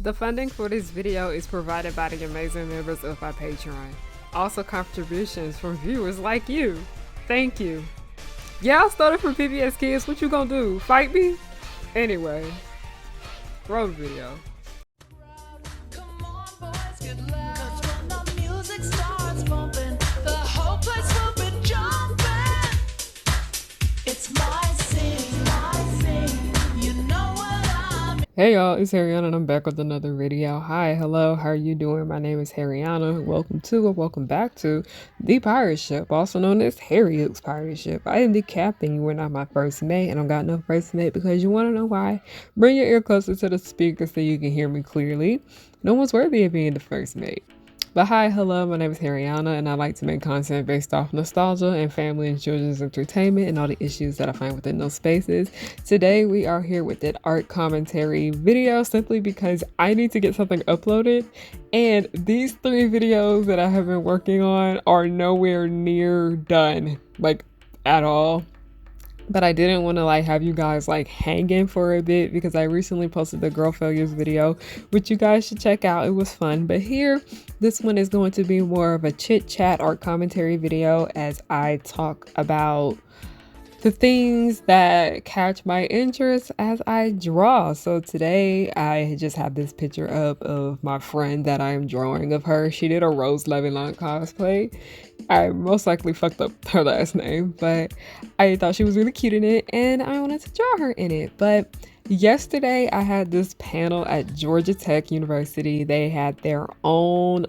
The funding for this video is provided by the amazing members of my Patreon. Also contributions from viewers like you. Thank you. Yeah, I started from PBS Kids. What you gonna do? Fight me? Anyway, roll the video. Come on, boys, get loud. 'Cause when the music starts bumping, the whole place will be jumping. It's my scene, you know what I mean. Hey y'all, it's Hariana and I'm back with another video. Hi, hello, how are you doing? My name is Hariana. Welcome to or welcome back to the pirate ship, also known as Harriet's pirate ship. I am the captain. You were not my first mate, and I got no first mate because you want to know why? Bring your ear closer to the speaker so you can hear me clearly. No one's worthy of being the first mate. But hi, hello, my name is Hariana, and I like to make content based off nostalgia and family and children's entertainment and all the issues that I find within those spaces. Today, we are here with an art commentary video simply because I need to get something uploaded, and these 3 videos that I have been working on are nowhere near done, like, at all. But I didn't want to have you guys hanging for a bit because I recently posted the girl failures video, which you guys should check out. It was fun. But here, this one is going to be more of a chit chat art commentary video as I talk about the things that catch my interest as I draw. So today I just have this picture up of my friend that I am drawing of her. She did a Rose Levinon cosplay. I most likely fucked up her last name, but I thought she was really cute in it and I wanted to draw her in it. But yesterday I had this panel at Georgia Tech University. They had their own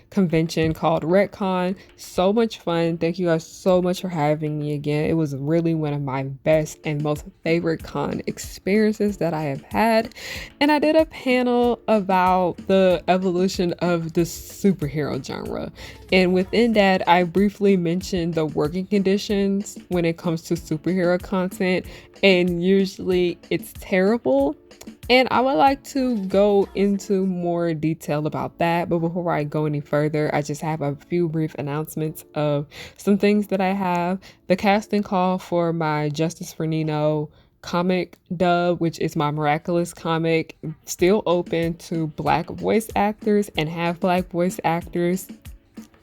convention called Retcon. So much fun. Thank you guys so much for having me again. It was really one of my best and most favorite con experiences that I have had. And I did a panel about the evolution of the superhero genre. And within that, I briefly mentioned the working conditions when it comes to superhero content. And usually it's terrible. And I would like to go into more detail about that. But before I go any further, I just have a few brief announcements of some things that I have. The casting call for my Justice for Nino comic dub, which is my Miraculous comic, still open to Black voice actors and half Black voice actors.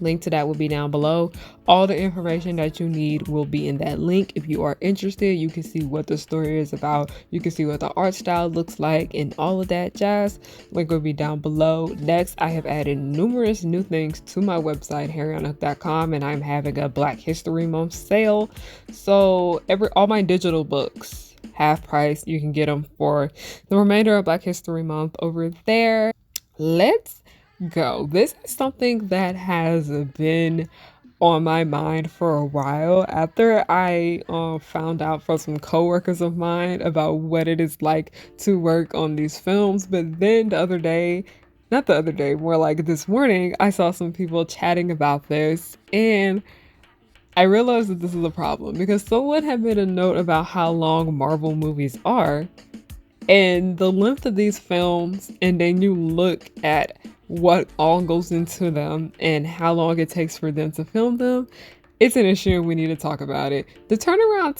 Link to that will be down below. All the information that you need will be in that link. If you are interested, you can see what the story is about. You can see what the art style looks like and all of that jazz. Link will be down below. Next, I have added numerous new things to my website, hariana.com, and I'm having a Black History Month sale. So all my digital books, half price. You can get them for the remainder of Black History Month over there. Let's go. This is something that has been on my mind for a while after I found out from some coworkers of mine about what it is like to work on these films. But then more like this morning, I saw some people chatting about this and I realized that this is a problem because someone had made a note about how long Marvel movies are and the length of these films, and then you look at what all goes into them and how long it takes for them to film them. It's an issue and we need to talk about it. The turnaround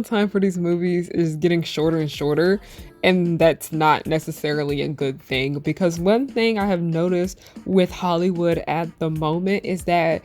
time for these movies is getting shorter and shorter, and that's not necessarily a good thing because one thing I have noticed with Hollywood at the moment is that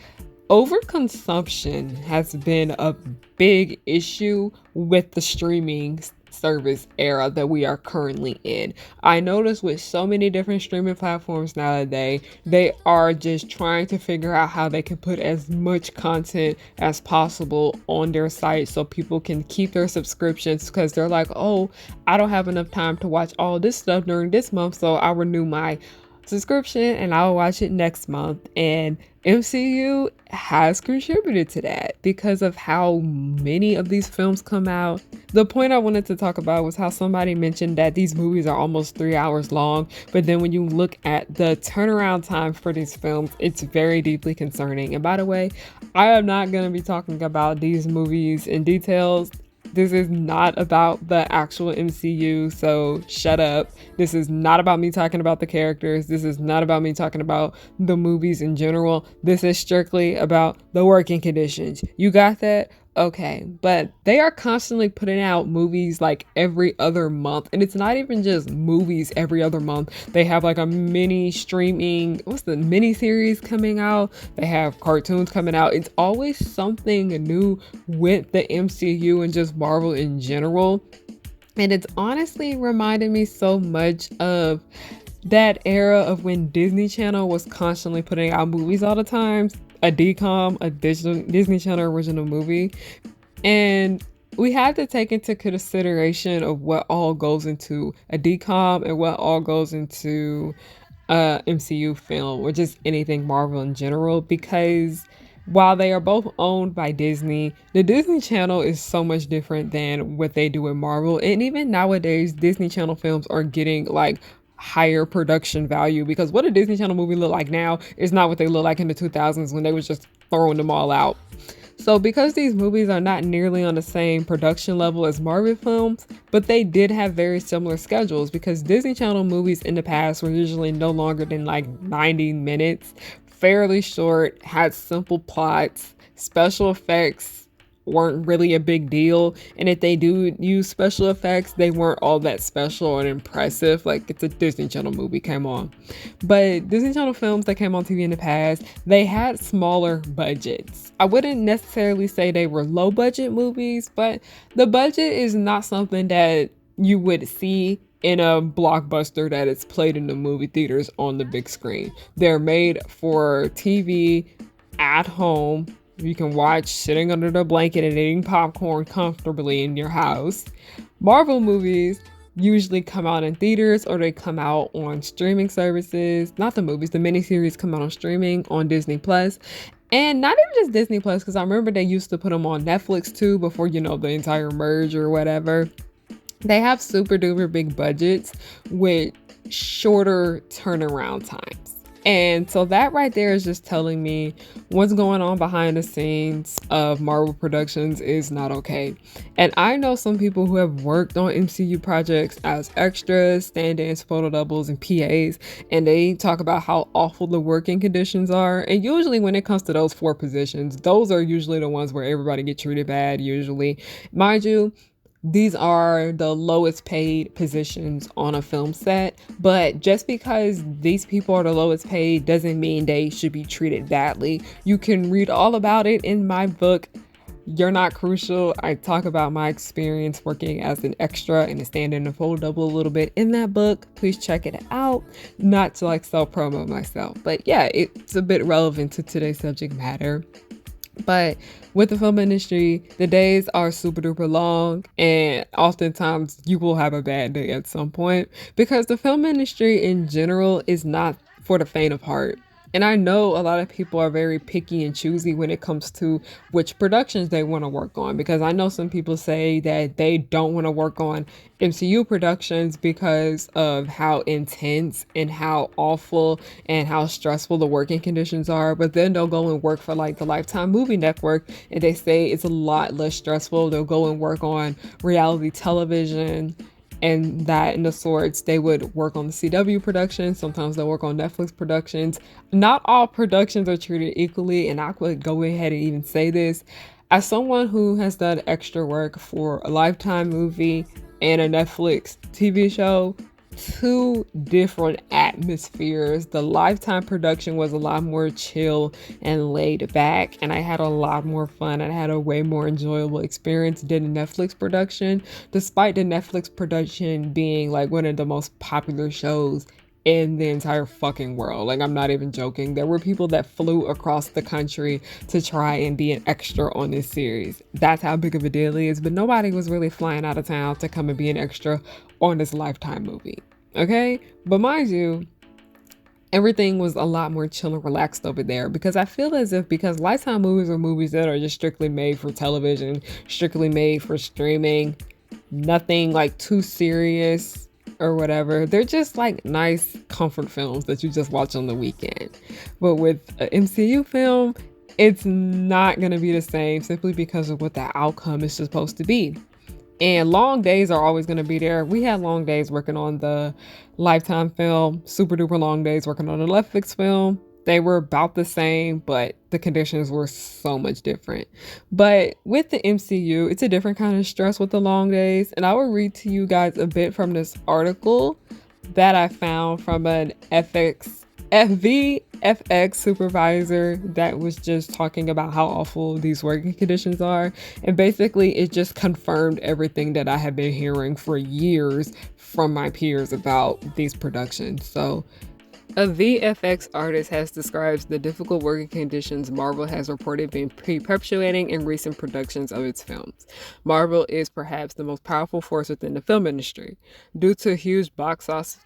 overconsumption has been a big issue with the streaming service era that we are currently in. I notice with so many different streaming platforms nowadays, they are just trying to figure out how they can put as much content as possible on their site so people can keep their subscriptions because they're like, oh, I don't have enough time to watch all this stuff during this month, so I'll renew my subscription and I'll watch it next month. And MCU has contributed to that because of how many of these films come out. The point I wanted to talk about was how somebody mentioned that these movies are almost 3 hours long, but then when you look at the turnaround time for these films, it's very deeply concerning. And by the way, I am not going to be talking about these movies in details. This is not about the actual MCU, so shut up. This is not about me talking about the characters. This is not about me talking about the movies in general. This is strictly about the working conditions. You got that? okay, but they are constantly putting out movies like every other month. And it's not even just movies every other month. They have like a mini streaming, what's the mini series coming out? They have cartoons coming out. It's always something new with the MCU and just Marvel in general. And it's honestly reminded me so much of that era of when Disney Channel was constantly putting out movies all the time. A DCOM, a digital Disney Channel original movie. And we have to take into consideration of what all goes into a DCOM and what all goes into MCU film or just anything Marvel in general, because while they are both owned by Disney, the Disney Channel is so much different than what they do with Marvel. And even nowadays, Disney Channel films are getting like higher production value, because what a Disney Channel movie look like now is not what they look like in the 2000s when they was just throwing them all out. So because these movies are not nearly on the same production level as Marvel films, but they did have very similar schedules, because Disney Channel movies in the past were usually no longer than like 90 minutes, fairly short, had simple plots, special effects weren't really a big deal, and if they do use special effects, they weren't all that special and impressive. Like, it's a Disney Channel movie, come on. But Disney Channel films that came on TV in the past, they had smaller budgets. I wouldn't necessarily say they were low budget movies, but the budget is not something that you would see in a blockbuster that is played in the movie theaters on the big screen. They're made for TV at home. You can watch sitting under the blanket and eating popcorn comfortably in your house. Marvel movies usually come out in theaters, or they come out on streaming services. Not the movies, the miniseries come out on streaming on Disney Plus. And not even just Disney Plus, because I remember they used to put them on Netflix too before, you know, the entire merge or whatever. They have super duper big budgets with shorter turnaround times. And so that right there is just telling me what's going on behind the scenes of Marvel Productions is not okay. And I know some people who have worked on MCU projects as extras, stand-ins, photo doubles, and PAs, and they talk about how awful the working conditions are. And usually when it comes to those four positions, those are usually the ones where everybody gets treated bad, usually. Mind you, these are the lowest paid positions on a film set, but just because these people are the lowest paid doesn't mean they should be treated badly. You can read all about it in my book, You're Not Crucial. I talk about my experience working as an extra and a stand-in and photo double a little bit in that book. Please check it out. Not to like self-promo myself, but yeah, it's a bit relevant to today's subject matter. But with the film industry, the days are super duper long, and oftentimes you will have a bad day at some point, because the film industry in general is not for the faint of heart. And I know a lot of people are very picky and choosy when it comes to which productions they want to work on, because I know some people say that they don't want to work on MCU productions because of how intense and how awful and how stressful the working conditions are. But then they'll go and work for like the Lifetime Movie Network, and they say it's a lot less stressful. They'll go and work on reality television and that in the sorts. They would work on the CW productions. Sometimes they'll work on Netflix productions. Not all productions are treated equally, and I could go ahead and even say this as someone who has done extra work for a Lifetime movie and a Netflix TV show. Two different atmospheres. The Lifetime production was a lot more chill and laid back, and I had a lot more fun. I had a way more enjoyable experience than the Netflix production, despite the Netflix production being like one of the most popular shows in the entire fucking world. Like, I'm not even joking. There were people that flew across the country to try and be an extra on this series. That's how big of a deal it is. But nobody was really flying out of town to come and be an extra on this Lifetime movie. Okay? But mind you, everything was a lot more chill and relaxed over there, because I feel as if because Lifetime movies are movies that are just strictly made for television, strictly made for streaming, nothing like too serious or whatever. They're just like nice comfort films that you just watch on the weekend. But with an MCU film, it's not going to be the same, simply because of what the outcome is supposed to be. And long days are always going to be there. We had long days working on the Lifetime film, super duper long days working on the Netflix film. They were about the same, but the conditions were so much different. But with the MCU, it's a different kind of stress with the long days. And I will read to you guys a bit from this article that I found from an VFX supervisor that was just talking about how awful these working conditions are. And basically, it just confirmed everything that I have been hearing for years from my peers about these productions. So, a VFX artist has described the difficult working conditions Marvel has reported being perpetuating in recent productions of its films. Marvel is perhaps the most powerful force within the film industry. Due to huge box office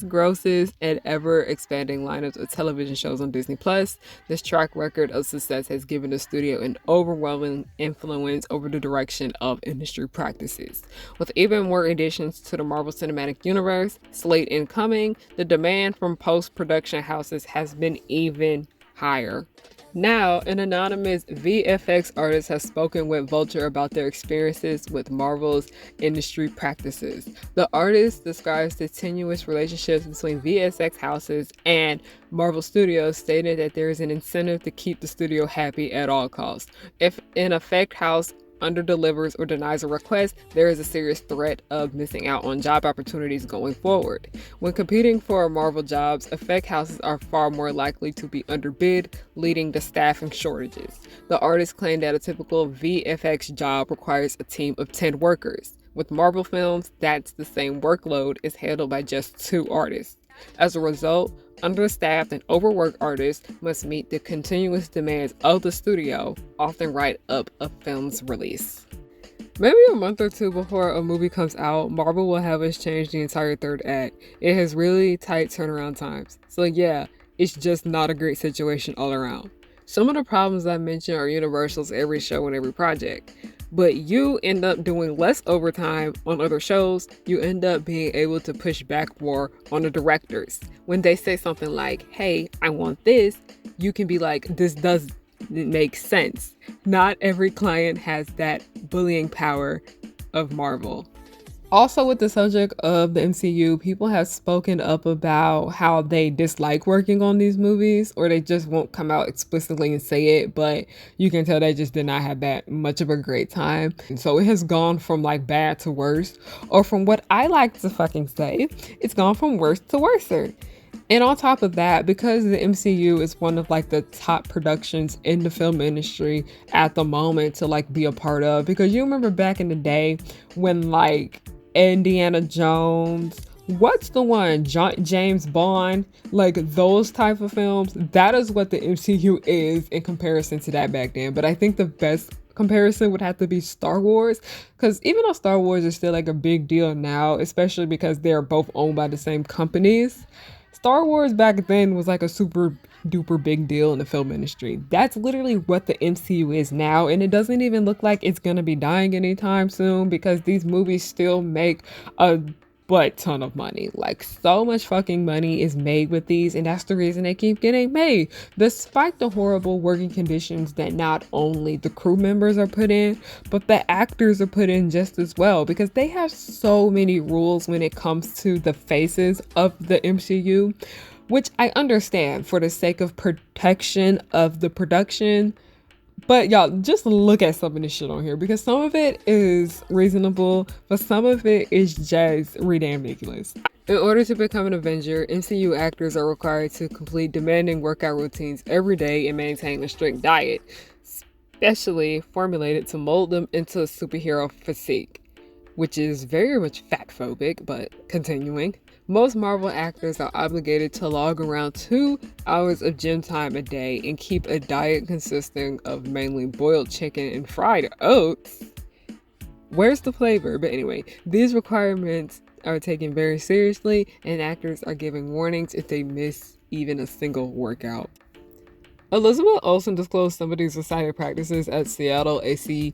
grosses and ever-expanding lineups of television shows on Disney Plus, this track record of success has given the studio an overwhelming influence over the direction of industry practices. With even more additions to the Marvel Cinematic Universe slate incoming, the demand from post-production houses has been even higher. Now, an anonymous VFX artist has spoken with Vulture about their experiences with Marvel's industry practices. The artist describes the tenuous relationships between VFX houses and Marvel Studios, stating that there is an incentive to keep the studio happy at all costs. If an effect house underdelivers or denies a request, there is a serious threat of missing out on job opportunities going forward. When competing for Marvel jobs, effect houses are far more likely to be underbid, leading to staffing shortages. The artist claimed that a typical VFX job requires a team of 10 workers. With Marvel films, that's the same workload is handled by just 2 artists. As a result, understaffed and overworked artists must meet the continuous demands of the studio, often right up a film's release. Maybe a month or two before a movie comes out, Marvel will have us change the entire third act. It has really tight turnaround times. So yeah, it's just not a great situation all around. Some of the problems I mentioned are universal to every show and every project. But you end up doing less overtime on other shows. You end up being able to push back more on the directors. When they say something like, hey, I want this, you can be like, this doesn't make sense. Not every client has that bullying power of Marvel. Also, with the subject of the MCU, people have spoken up about how they dislike working on these movies, or they just won't come out explicitly and say it, but you can tell they just did not have that much of a great time. And so it has gone from like bad to worse, or from what I like to fucking say, it's gone from worse to worser. And on top of that, because the MCU is one of like the top productions in the film industry at the moment to like be a part of, because you remember back in the day when like Indiana Jones, what's the one, James Bond, like those type of films, that is what the MCU is in comparison to that back then. But I think the best comparison would have to be Star Wars, because even though Star Wars is still like a big deal now, especially because they're both owned by the same companies, Star Wars back then was like a super duper big deal in the film industry. That's literally what the MCU is now, and it doesn't even look like it's gonna be dying anytime soon, because these movies still make a butt ton of money. Like, so much fucking money is made with these, and that's the reason they keep getting made, despite the horrible working conditions that not only the crew members are put in, but the actors are put in just as well, because they have so many rules when it comes to the faces of the MCU, which I understand for the sake of protection of the production. But y'all, just look at some of this shit on here, because some of it is reasonable, but some of it is just ridiculous. In order to become an Avenger, MCU actors are required to complete demanding workout routines every day and maintain a strict diet, specially formulated to mold them into a superhero physique, which is very much fat phobic. But continuing, most Marvel actors are obligated to log around 2 hours of gym time a day and keep a diet consisting of mainly boiled chicken and fried oats. Where's the flavor? But anyway, these requirements are taken very seriously, and actors are given warnings if they miss even a single workout. Elizabeth Olsen disclosed some of these society practices at Seattle ACE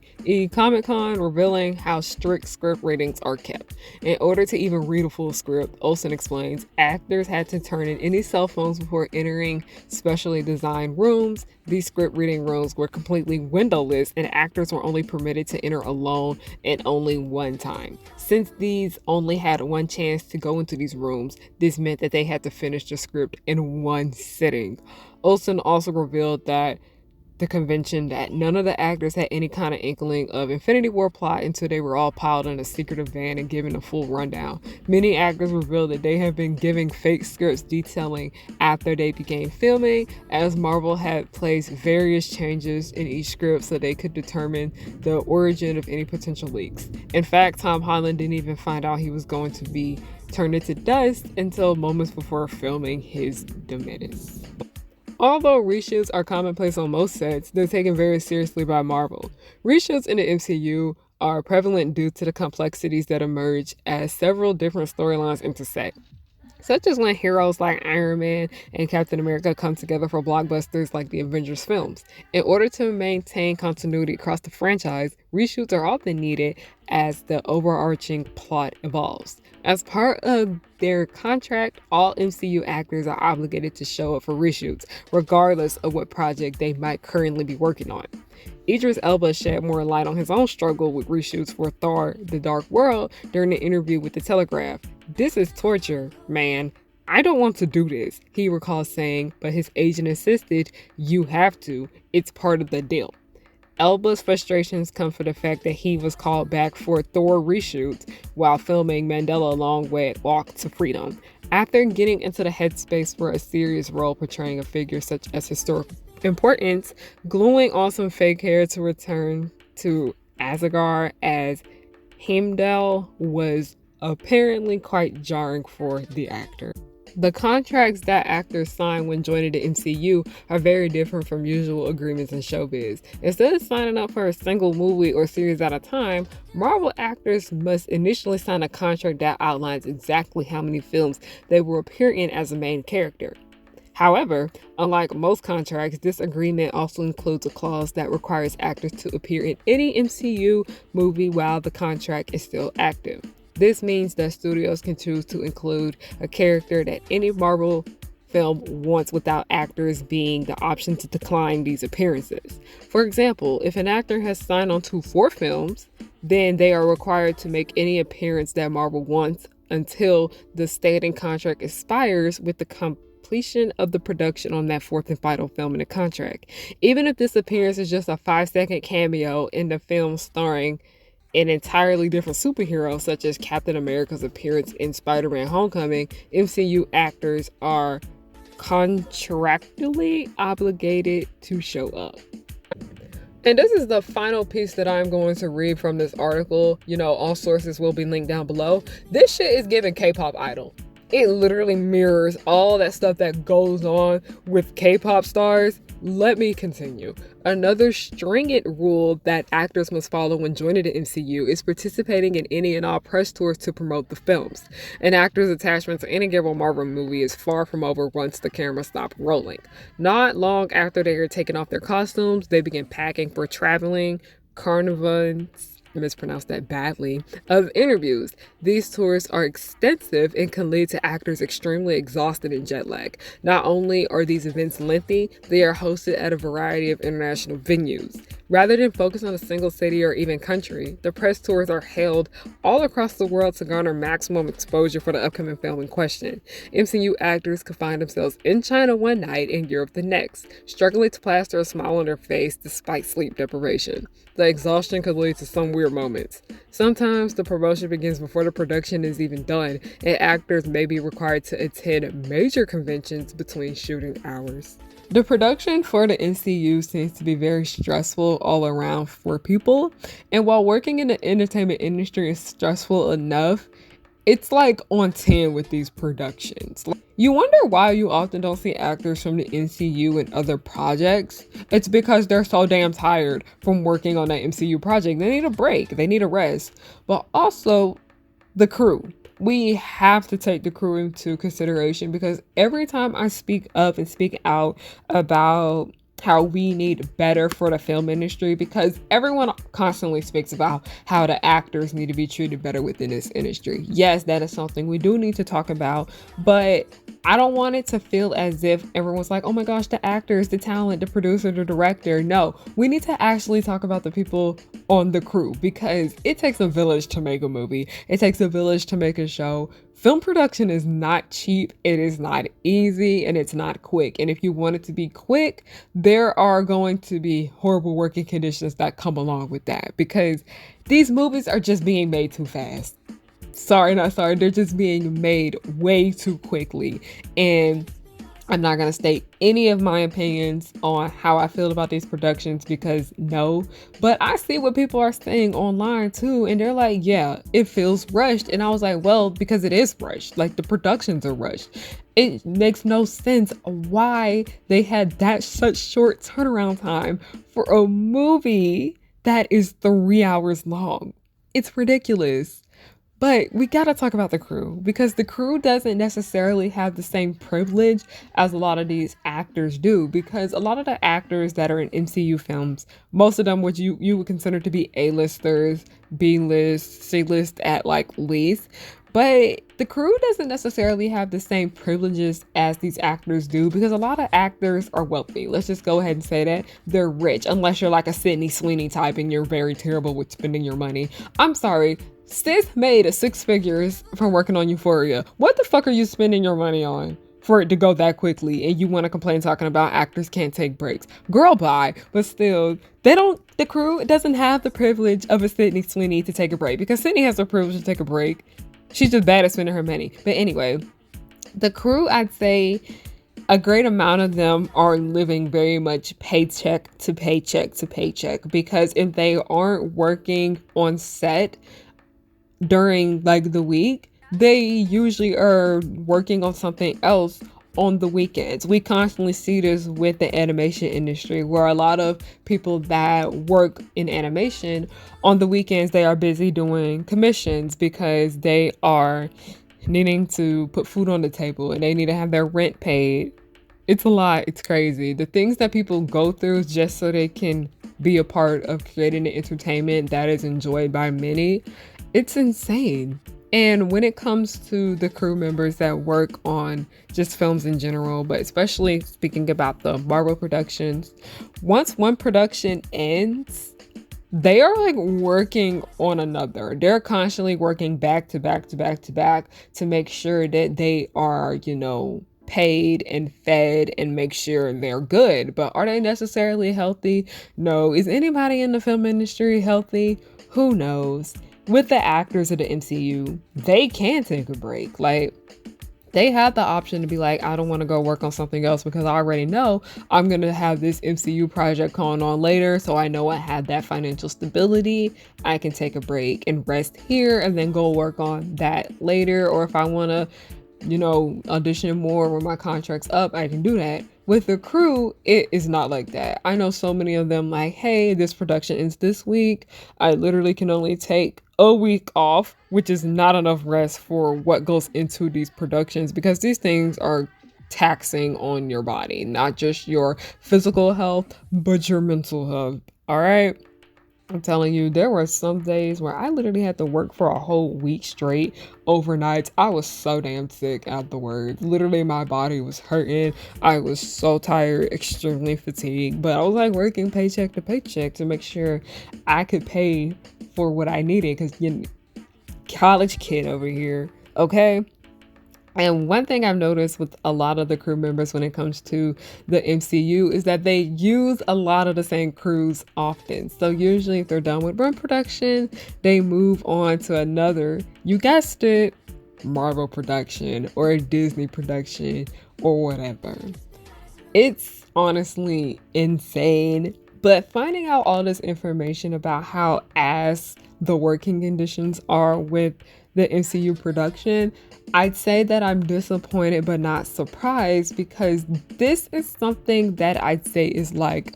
Comic Con, revealing how strict script ratings are kept. In order to even read a full script, Olsen explains, actors had to turn in any cell phones before entering specially designed rooms. These script reading rooms were completely windowless, and actors were only permitted to enter alone and only one time. Since these only had one chance to go into these rooms, this meant that they had to finish the script in one sitting. Olsen also revealed that the convention that none of the actors had any kind of inkling of Infinity War plot until they were all piled in a secretive van and given a full rundown. Many actors revealed that they have been giving fake scripts detailing after they began filming, as Marvel had placed various changes in each script so they could determine the origin of any potential leaks. In fact, Tom Holland didn't even find out he was going to be turned into dust until moments before filming his The Menace. Although reshoots are commonplace on most sets, they're taken very seriously by Marvel. Reshoots in the MCU are prevalent due to the complexities that emerge as several different storylines intersect, such as when heroes like Iron Man and Captain America come together for blockbusters like the Avengers films. In order to maintain continuity across the franchise, reshoots are often needed as the overarching plot evolves. As part of their contract, all MCU actors are obligated to show up for reshoots, regardless of what project they might currently be working on. Idris Elba shed more light on his own struggle with reshoots for Thor: The Dark World during an interview with The Telegraph. "This is torture, man. I don't want to do this," he recalls saying, but his agent insisted, "You have to. It's part of the deal." Elba's frustrations come from the fact that he was called back for Thor reshoots while filming Mandela Long Walk to Freedom. After getting into the headspace for a serious role portraying a figure such as historical importance, gluing on some fake hair to return to Asgard as Heimdall was apparently quite jarring for the actor. The contracts that actors sign when joining the MCU are very different from usual agreements in showbiz. Instead of signing up for a single movie or series at a time, Marvel actors must initially sign a contract that outlines exactly how many films they will appear in as a main character. However, unlike most contracts, this agreement also includes a clause that requires actors to appear in any MCU movie while the contract is still active. This means that studios can choose to include a character that any Marvel film wants without actors being the option to decline these appearances. For example, if an actor has signed on to 4 films, then they are required to make any appearance that Marvel wants until the stated contract expires with the completion of the production on that 4th and final film in the contract. Even if this appearance is just a 5-second cameo in the film starring an entirely different superhero, such as Captain America's appearance in Spider-Man Homecoming, MCU actors are contractually obligated to show up. And this is the final piece that I'm going to read from this article. All sources will be linked down below. This shit is giving K-pop idol. It literally mirrors all that stuff that goes on with K-pop stars. Let me continue. Another stringent rule that actors must follow when joining the MCU is participating in any and all press tours to promote the films. An actor's attachment to any given Marvel movie is far from over once the camera stops rolling. Not long after they are taking off their costumes, they begin packing for traveling, carnivals, mispronounced that badly, of interviews. These tours are extensive and can lead to actors extremely exhausted and jet lag. Not only are these events lengthy, they are hosted at a variety of international venues. Rather than focus on a single city or even country, the press tours are held all across the world to garner maximum exposure for the upcoming film in question. MCU actors could find themselves in China one night and Europe the next, struggling to plaster a smile on their face despite sleep deprivation. The exhaustion could lead to some weird moments. Sometimes the promotion begins before the production is even done, and actors may be required to attend major conventions between shooting hours. The production for the MCU seems to be very stressful all around for people. And while working in the entertainment industry is stressful enough, it's like on 10 with these productions. You wonder why you often don't see actors from the MCU in other projects. It's because they're so damn tired from working on that MCU project. They need a break, they need a rest. But also the crew. We have to take the crew into consideration, because every time I speak up and speak out about how we need better for the film industry, because everyone constantly speaks about how the actors need to be treated better within this industry. Yes, that is something we do need to talk about, but I don't want it to feel as if everyone's like, oh my gosh, the actors, the talent, the producer, the director. No, we need to actually talk about the people on the crew, because it takes a village to make a movie. It takes a village to make a show. Film production is not cheap, it is not easy, and it's not quick. And if you want it to be quick, there are going to be horrible working conditions that come along with that because these movies are just being made too fast. Sorry, not sorry, they're just being made way too quickly. And I'm not going to state any of my opinions on how I feel about these productions because no, but I see what people are saying online too. And they're like, yeah, it feels rushed. And I was like, well, because it is rushed. Like the productions are rushed. It makes no sense why they had that such short turnaround time for a movie that is 3 hours long. It's ridiculous. But we gotta talk about the crew because the crew doesn't necessarily have the same privilege as a lot of these actors do. Because a lot of the actors that are in MCU films, most of them, which you would consider to be A-listers, B-list, C-list at like least, but the crew doesn't necessarily have the same privileges as these actors do because a lot of actors are wealthy. Let's just go ahead and say that. They're rich, unless you're like a Sydney Sweeney type and you're very terrible with spending your money. I'm sorry. Sis made a 6 figures from working on Euphoria. What the fuck are you spending your money on for it to go that quickly? And you want to complain talking about actors can't take breaks. Girl, bye. But still, the crew doesn't have the privilege of a Sydney Sweeney to take a break because Sydney has the privilege to take a break. She's just bad at spending her money. But anyway, the crew, I'd say a great amount of them are living very much paycheck to paycheck to paycheck because if they aren't working on set during like the week, they usually are working on something else on the weekends. We constantly see this with the animation industry where a lot of people that work in animation on the weekends, they are busy doing commissions because they are needing to put food on the table and they need to have their rent paid. It's a lot. It's crazy. The things that people go through just so they can be a part of creating an entertainment that is enjoyed by many. It's insane. And when it comes to the crew members that work on just films in general, but especially speaking about the Marvel productions, once one production ends, they are like working on another. They're constantly working back to back to back to back to make sure that they are, paid and fed and make sure they're good. But are they necessarily healthy? No. Is anybody in the film industry healthy? Who knows? With the actors of the MCU, they can take a break. Like, they have the option to be like, I don't want to go work on something else because I already know I'm going to have this MCU project going on later. So I know I have that financial stability. I can take a break and rest here and then go work on that later. Or if I want to, audition more when my contract's up, I can do that. With the crew, it is not like that. I know so many of them like, hey, this production ends this week. I literally can only take a week off, which is not enough rest for what goes into these productions because these things are taxing on your body, not just your physical health, but your mental health. All right. I'm telling you, there were some days where I literally had to work for a whole week straight, overnights. I was so damn sick afterwards. Literally, my body was hurting. I was so tired, extremely fatigued. But I was like working paycheck to paycheck to make sure I could pay for what I needed because college kid over here, okay? And one thing I've noticed with a lot of the crew members when it comes to the MCU is that they use a lot of the same crews often. So usually if they're done with one production, they move on to another, you guessed it, Marvel production or a Disney production or whatever. It's honestly insane. But finding out all this information about how ass the working conditions are with the MCU production, I'd say that I'm disappointed but not surprised because this is something that I'd say is like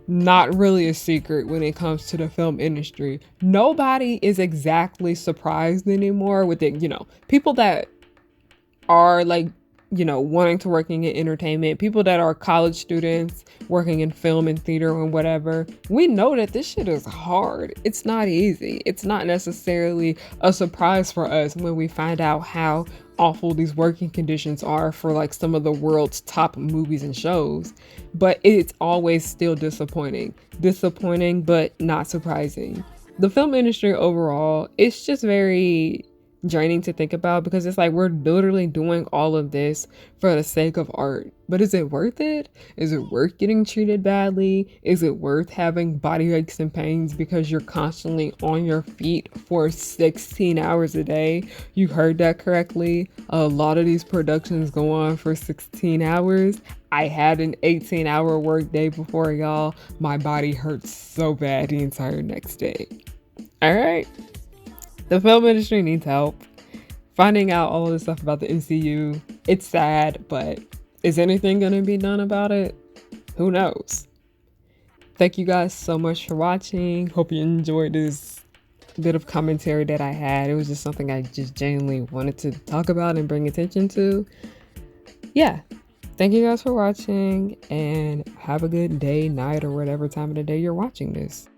not really a secret when it comes to the film industry. Nobody is exactly surprised anymore with it, people that are like wanting to working in entertainment, people that are college students working in film and theater and whatever, we know that this shit is hard. It's not easy. It's not necessarily a surprise for us when we find out how awful these working conditions are for like some of the world's top movies and shows, but it's always still disappointing, but not surprising. The film industry overall, it's just very draining to think about, because it's like we're literally doing all of this for the sake of art. But is it worth it? Is it worth getting treated badly? Is it worth having body aches and pains because you're constantly on your feet for 16 hours a day? You heard that correctly. A lot of these productions go on for 16 hours. I had an 18-hour work day before, y'all. My body hurts so bad the entire next day. All right. The film industry needs help. Finding out all of this stuff about the MCU, it's sad, but is anything going to be done about it? Who knows? Thank you guys so much for watching. Hope you enjoyed this bit of commentary that I had. It was just something I just genuinely wanted to talk about and bring attention to. Yeah. Thank you guys for watching, and have a good day, night, or whatever time of the day you're watching this.